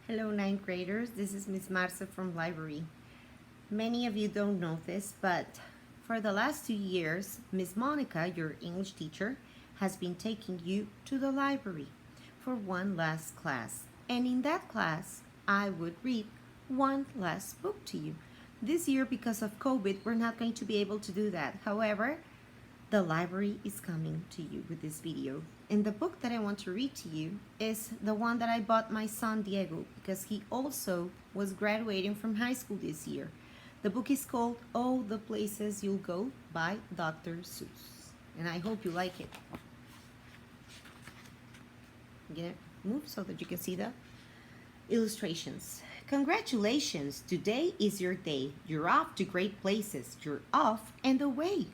Hello, ninth graders. This is Miss Marce from library. Many of you don't know this, but for the last 2 years, Miss Monica, your English teacher, has been taking you to the library for one last class. And in that class, I would read one last book to you. This year, because of COVID, we're not going to be able to do that. However, the library is coming to you with this video. And the book that I want to read to you is the one that I bought my son Diego because he also was graduating from high school this year. The book is called All the Places You'll Go by Dr. Seuss. And I hope you like it. I'm gonna move so that you can see the illustrations. Congratulations, today is your day. You're off to great places. You're off and away.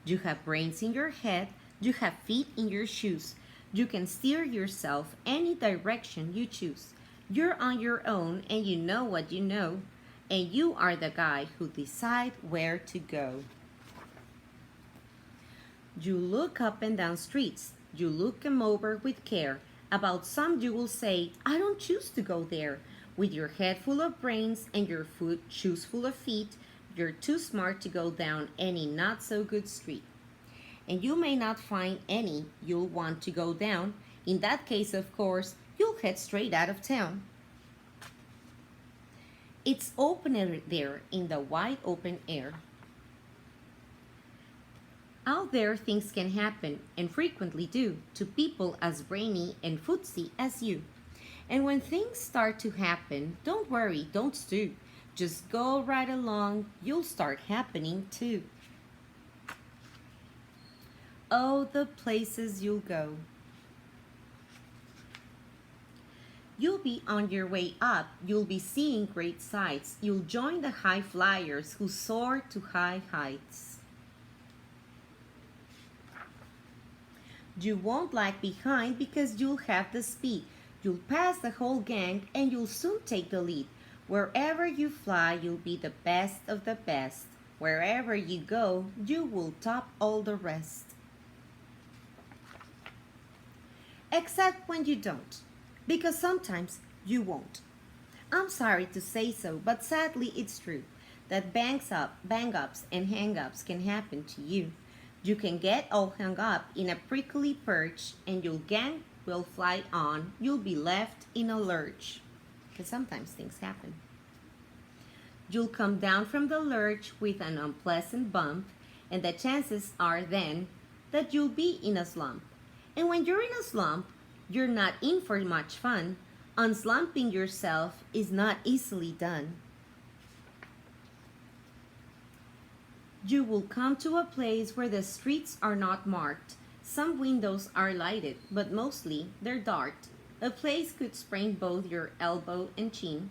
You have brains in your head, you have feet in your shoes. You can steer yourself any direction you choose. You're on your own and you know what you know, and you are the guy who decide where to go. You look up and down streets, you look them over with care. About some you will say, I don't choose to go there. With your head full of brains and your shoes full of feet, you're too smart to go down any not so good street. And you may not find any you'll want to go down. In that case, of course, you'll head straight out of town. It's open there in the wide open air. Out there things can happen, and frequently do, to people as brainy and footsy as you. And when things start to happen, don't worry, don't stew. Just go right along, you'll start happening too. Oh, the places you'll go. You'll be on your way up, you'll be seeing great sights. You'll join the high flyers who soar to high heights. You won't lag behind because you'll have the speed. You'll pass the whole gang and you'll soon take the lead. Wherever you fly, you'll be the best of the best. Wherever you go, you will top all the rest. Except when you don't, because sometimes you won't. I'm sorry to say so, but sadly it's true that bang-ups and hang-ups can happen to you. You can get all hung up in a prickly perch and your gang will fly on. You'll be left in a lurch. Because sometimes things happen. You'll come down from the lurch with an unpleasant bump, and the chances are then that you'll be in a slump. And when you're in a slump, you're not in for much fun. Unslumping yourself is not easily done. You will come to a place where the streets are not marked. Some windows are lighted, but mostly they're dark. A place could sprain both your elbow and chin.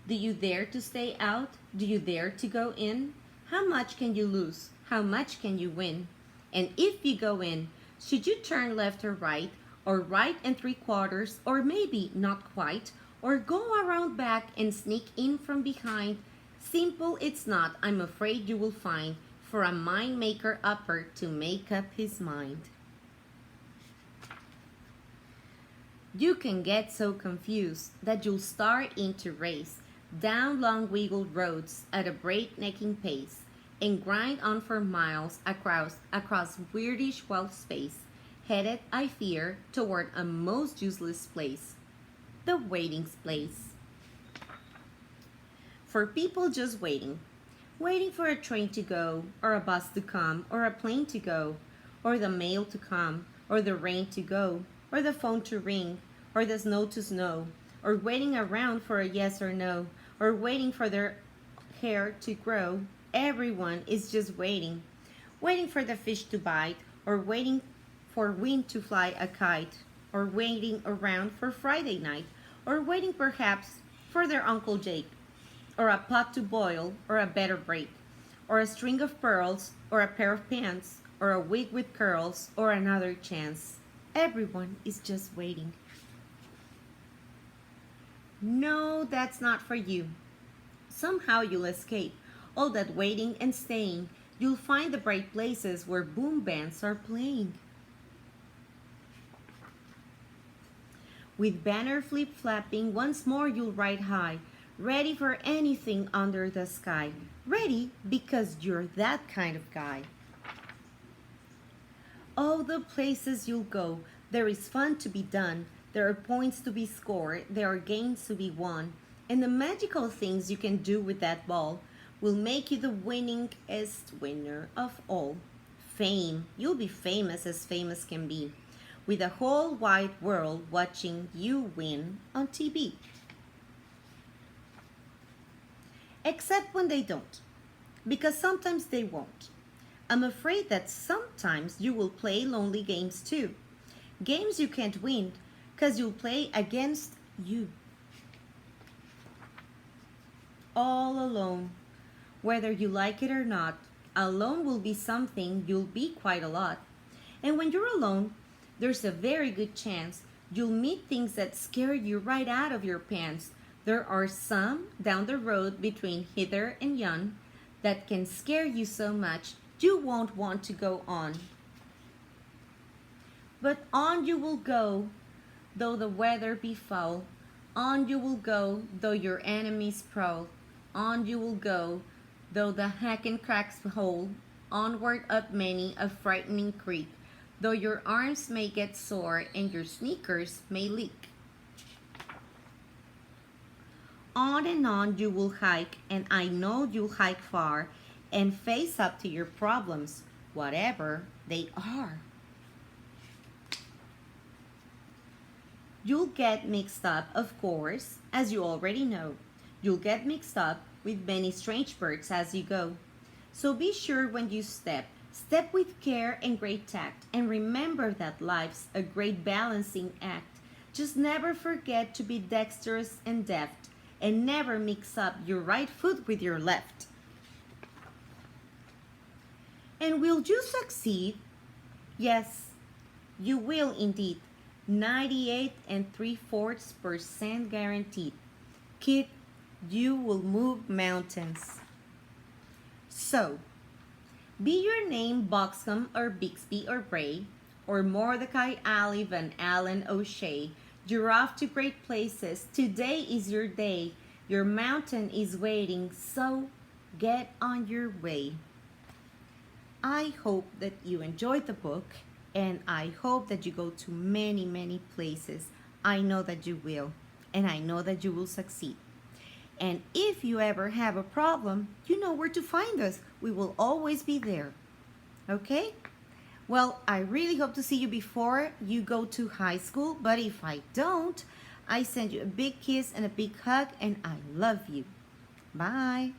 Do you dare to stay out? Do you dare to go in? How much can you lose? How much can you win? And if you go in, should you turn left or right 3/4, or maybe not quite, or go around back and sneak in from behind? Simple it's not, I'm afraid you will find, for a mind maker upper to make up his mind. You can get so confused that you'll start into race down long wiggled roads at a breaknecking pace and grind on for miles across weirdish wild space, headed, I fear, toward a most useless place, the waiting place. For people just waiting for a train to go, or a bus to come, or a plane to go, or the mail to come, or the rain to go, or the phone to ring, or the snow to snow, or waiting around for a yes or no, or waiting for their hair to grow. Everyone is just waiting for the fish to bite, or waiting for wind to fly a kite, or waiting around for Friday night, or waiting perhaps for their Uncle Jake, or a pot to boil, or a better break, or a string of pearls, or a pair of pants, or a wig with curls, or another chance. Everyone is just waiting. No, that's not for you. Somehow you'll escape all that waiting and staying. You'll find the bright places where boom bands are playing. With banner flip flapping, once more you'll ride high, ready for anything under the sky. Ready because you're that kind of guy. Oh, the places you'll go. There is fun to be done. There are points to be scored. There are games to be won. And the magical things you can do with that ball will make you the winningest winner of all. Fame. You'll be famous as famous can be, with the whole wide world watching you win on TV. Except when they don't, because sometimes they won't. I'm afraid that sometimes you will play lonely games too. Games you can't win because you'll play against you. All alone. Whether you like it or not, alone will be something you'll be quite a lot. And when you're alone, there's a very good chance you'll meet things that scare you right out of your pants. There are some down the road between hither and yon that can scare you so much you won't want to go on. But on you will go, though the weather be foul. On you will go, though your enemies prowl. On you will go, though the hack and cracks hold. Onward up many a frightening creek, though your arms may get sore and your sneakers may leak. On and on you will hike, and I know you'll hike far and face up to your problems, whatever they are. You'll get mixed up, of course, as you already know. You'll get mixed up with many strange birds as you go. So be sure when you step with care and great tact, and remember that life's a great balancing act. Just never forget to be dexterous and deft, and never mix up your right foot with your left. And will you succeed? Yes, you will indeed. 98.75% guaranteed. Kid, you will move mountains. So, be your name Buxom or Bixby or Bray, or Mordecai Ali Van Allen O'Shea, you're off to great places. Today is your day. Your mountain is waiting, so get on your way. I hope that you enjoyed the book, and I hope that you go to many, many places. I know that you will, and I know that you will succeed. And if you ever have a problem, you know where to find us. We will always be there. Okay? Well, I really hope to see you before you go to high school, but if I don't, I send you a big kiss and a big hug, and I love you. Bye.